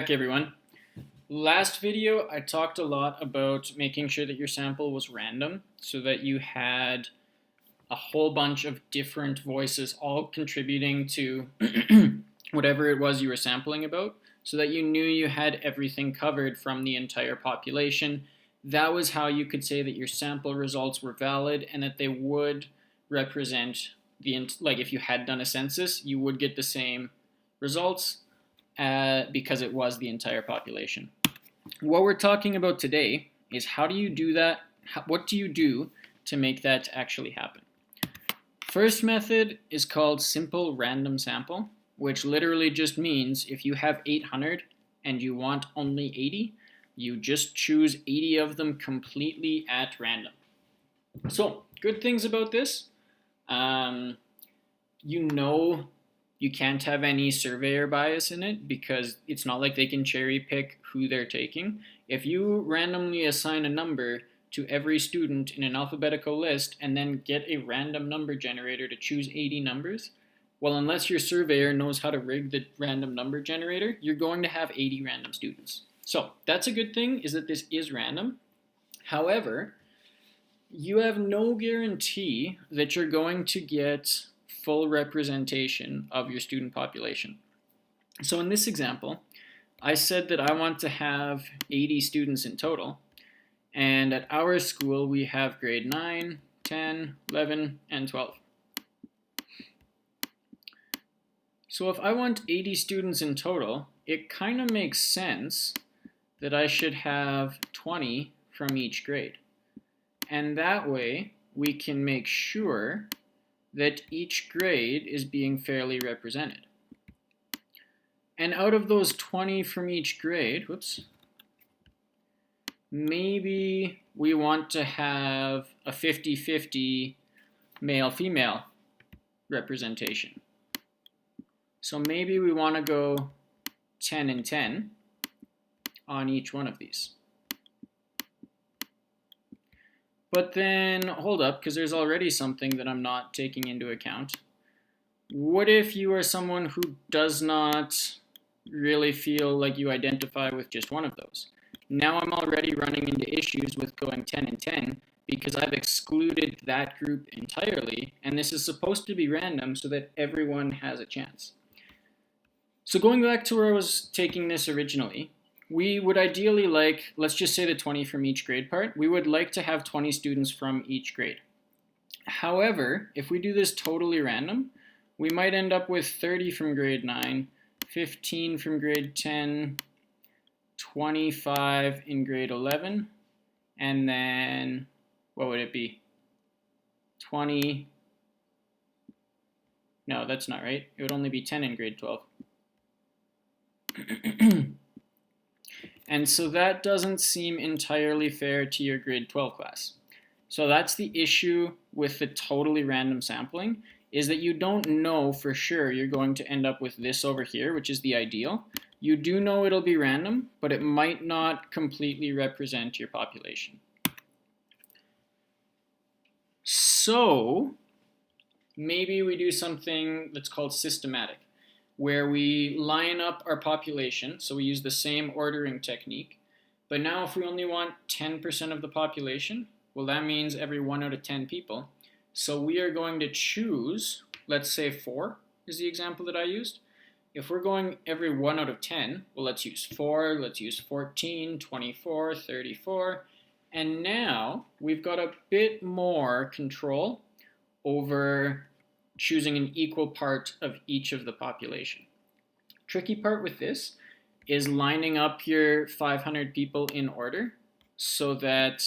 Back everyone. Last video I talked a lot about making sure that your sample was random so that you had a whole bunch of different voices all contributing to whatever it was you were sampling about so that you knew you had everything covered from the entire population. That was how you could say that your sample results were valid and that they would represent like if you had done a census, you would get the same results because it was the entire population. What we're talking about today is how do you do that? What do you do to make that actually happen? First method is called simple random sample, which literally just means if you have 800 and you want only 80, you just choose 80 of them completely at random. So, good things about this. You can't have any surveyor bias in it because it's not like they can cherry pick who they're taking. If you randomly assign a number to every student in an alphabetical list and then get a random number generator to choose 80 numbers, well, unless your surveyor knows how to rig the random number generator, you're going to have 80 random students. So that's a good thing, is that this is random. However, you have no guarantee that you're going to get full representation of your student population. So in this example, I said that I want to have 80 students in total, and at our school we have grade 9, 10, 11, and 12. So if I want 80 students in total, it kind of makes sense that I should have 20 from each grade. And that way we can make sure that each grade is being fairly represented. And out of those 20 from each grade, maybe we want to have a 50-50 male-female representation. So maybe we want to go 10 and 10 on each one of these. But then, hold up, because there's already something that I'm not taking into account. What if you are someone who does not really feel like you identify with just one of those? Now I'm already running into issues with going 10 and 10 because I've excluded that group entirely, and this is supposed to be random so that everyone has a chance. So going back to where I was taking this originally, we would ideally like, let's just say the 20 from each grade part, we would like to have 20 students from each grade. However, if we do this totally random, we might end up with 30 from grade 9, 15 from grade 10, 25 in grade 11, and then, what would it be? 20, no, that's not right. It would only be 10 in grade 12. And so that doesn't seem entirely fair to your grade 12 class. So that's the issue with the totally random sampling, is that you don't know for sure you're going to end up with this over here, which is the ideal. You do know it'll be random, but it might not completely represent your population. So maybe we do something that's called systematic, where we line up our population, so we use the same ordering technique, but now if we only want 10% of the population, well, that means every 1 out of 10 people. So we are going to choose, let's say 4 is the example that I used. If we're going every 1 out of 10, well, let's use 4, let's use 14, 24, 34, and now we've got a bit more control over choosing an equal part of each of the population. Tricky part with this is lining up your 500 people in order so that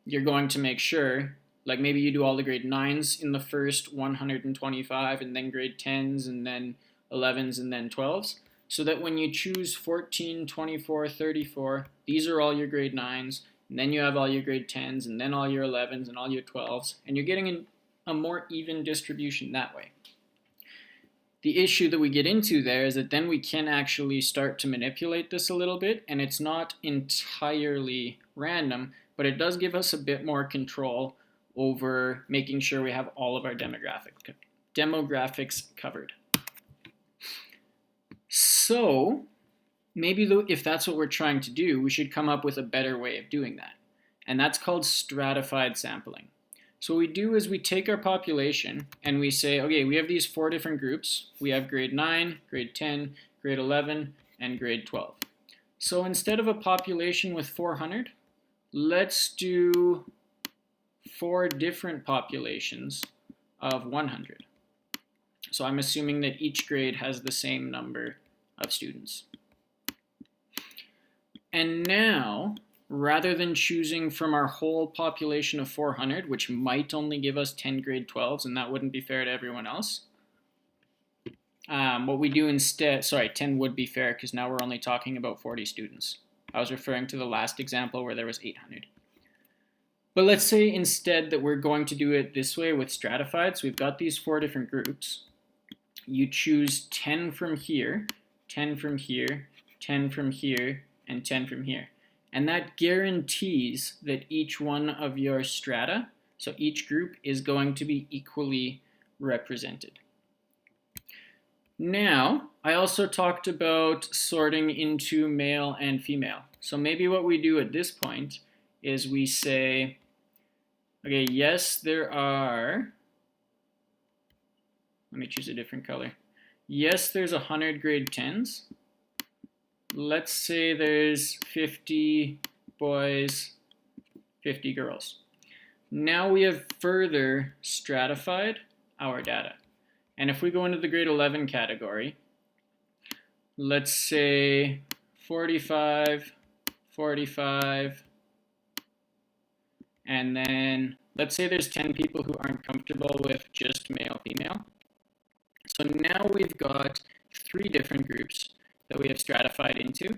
you're going to make sure, like maybe you do all the grade 9s in the first 125 and then grade 10s and then 11s and then 12s, so that when you choose 14, 24, 34, these are all your grade 9s, and then you have all your grade 10s and then all your 11s and all your 12s, and you're getting a more even distribution that way. The issue that we get into there is that then we can actually start to manipulate this a little bit, and it's not entirely random, but it does give us a bit more control over making sure we have all of our demographics covered. So maybe if that's what we're trying to do, we should come up with a better way of doing that. And that's called stratified sampling. So what we do is we take our population and we say, okay, we have these 4 different groups. We have grade 9, grade 10, grade 11, and grade 12. So instead of a population with 400, let's do 4 different populations of 100. So I'm assuming that each grade has the same number of students. And now, rather than choosing from our whole population of 400, which might only give us 10 grade 12s, and that wouldn't be fair to everyone else, what we do instead, sorry, 10 would be fair because now we're only talking about 40 students. I was referring to the last example where there was 800. But let's say instead that we're going to do it this way with stratified. So we've got these 4 different groups. You choose 10 from here, 10 from here, 10 from here, and 10 from here. And that guarantees that each one of your strata, so each group, is going to be equally represented. Now, I also talked about sorting into male and female. So maybe what we do at this point is we say, okay, yes, there are, let me choose a different color. Yes, there's 100 grade 10s. Let's say there's 50 boys, 50 girls. Now we have further stratified our data. And if we go into the grade 11 category, let's say 45, 45, and then let's say there's 10 people who aren't comfortable with just male, female. So now we've got 3 different groups that we have stratified into,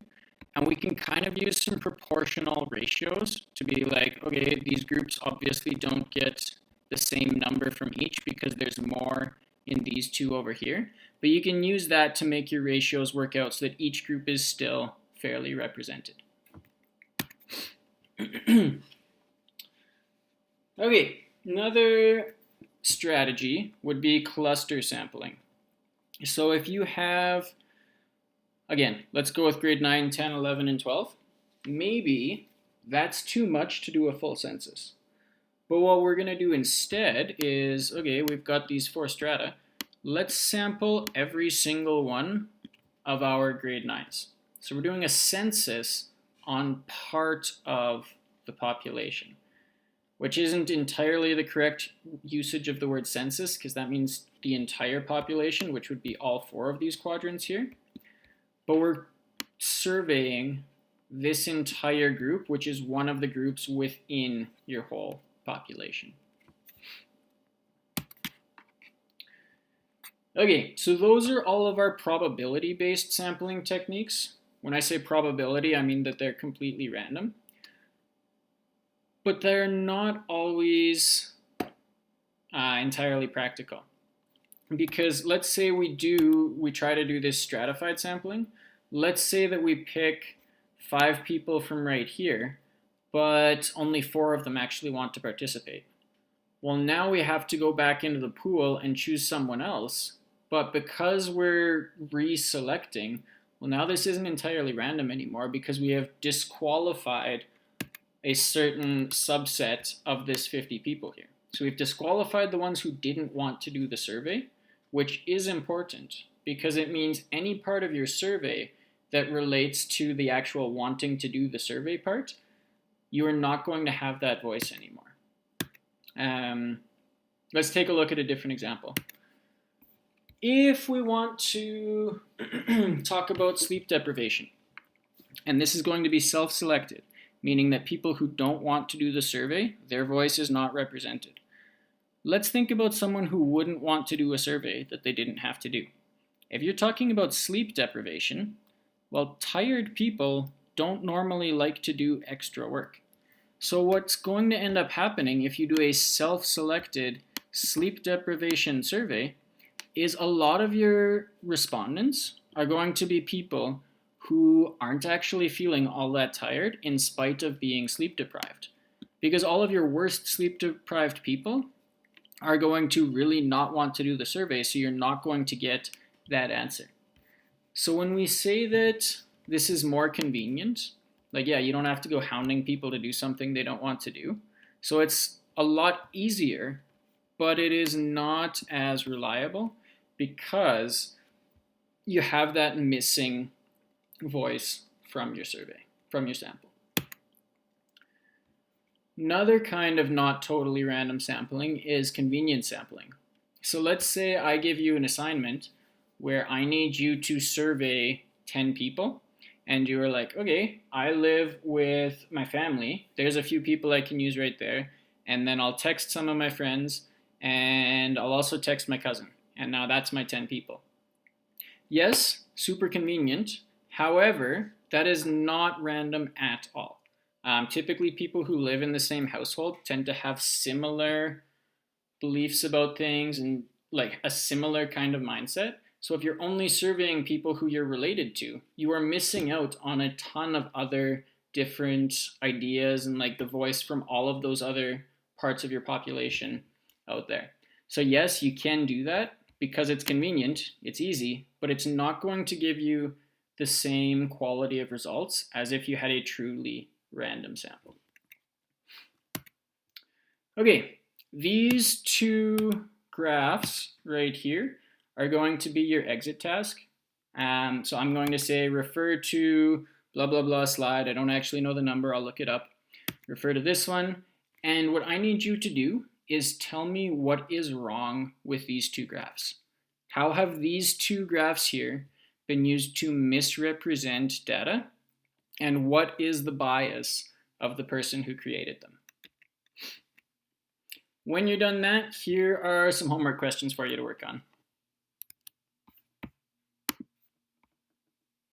and we can kind of use some proportional ratios to be like, okay, these groups obviously don't get the same number from each because there's more in these 2 over here, but you can use that to make your ratios work out so that each group is still fairly represented. Okay, another strategy would be cluster sampling. So if you have, again, let's go with grade 9, 10, 11, and 12. Maybe that's too much to do a full census. But what we're going to do instead is, okay, we've got these 4 strata. Let's sample every single one of our grade 9s. So we're doing a census on part of the population, which isn't entirely the correct usage of the word census because that means the entire population, which would be all 4 of these quadrants here. But we're surveying this entire group, which is one of the groups within your whole population. Okay, so those are all of our probability-based sampling techniques. When I say probability, I mean that they're completely random. But they're not always entirely practical. Because let's say we try to do this stratified sampling. Let's say that we pick 5 people from right here, but only 4 of them actually want to participate. Well, now we have to go back into the pool and choose someone else, but because we're reselecting, well, now this isn't entirely random anymore because we have disqualified a certain subset of this 50 people here. So we've disqualified the ones who didn't want to do the survey, which is important because it means any part of your survey that relates to the actual wanting to do the survey part, you are not going to have that voice anymore. Let's take a look at a different example. If we want to talk about sleep deprivation, and this is going to be self-selected, meaning that people who don't want to do the survey, their voice is not represented. Let's think about someone who wouldn't want to do a survey that they didn't have to do. If you're talking about sleep deprivation, well, tired people don't normally like to do extra work. So what's going to end up happening if you do a self-selected sleep deprivation survey is a lot of your respondents are going to be people who aren't actually feeling all that tired in spite of being sleep deprived. Because all of your worst sleep deprived people are going to really not want to do the survey, so you're not going to get that answer. So when we say that this is more convenient. Like, yeah, you don't have to go hounding people to do something they don't want to do. So it's a lot easier, but it is not as reliable because you have that missing voice from your survey, from your sample. Another kind of not totally random sampling is convenience sampling. So let's say I give you an assignment where I need you to survey 10 people, and you are like, okay, I live with my family. There's a few people I can use right there, and then I'll text some of my friends, and I'll also text my cousin, and now that's my 10 people. Yes, super convenient. However, that is not random at all. Typically, people who live in the same household tend to have similar beliefs about things and like a similar kind of mindset. So if you're only surveying people who you're related to, you are missing out on a ton of other different ideas and like the voice from all of those other parts of your population out there. So yes, you can do that because it's convenient, it's easy, but it's not going to give you the same quality of results as if you had a truly random sample. Okay, these two graphs right here are going to be your exit task. So I'm going to say refer to blah, blah, blah slide. I don't actually know the number. I'll look it up. Refer to this one. And what I need you to do is tell me what is wrong with these two graphs. How have these two graphs here been used to misrepresent data? And what is the bias of the person who created them? When you're done that, here are some homework questions for you to work on.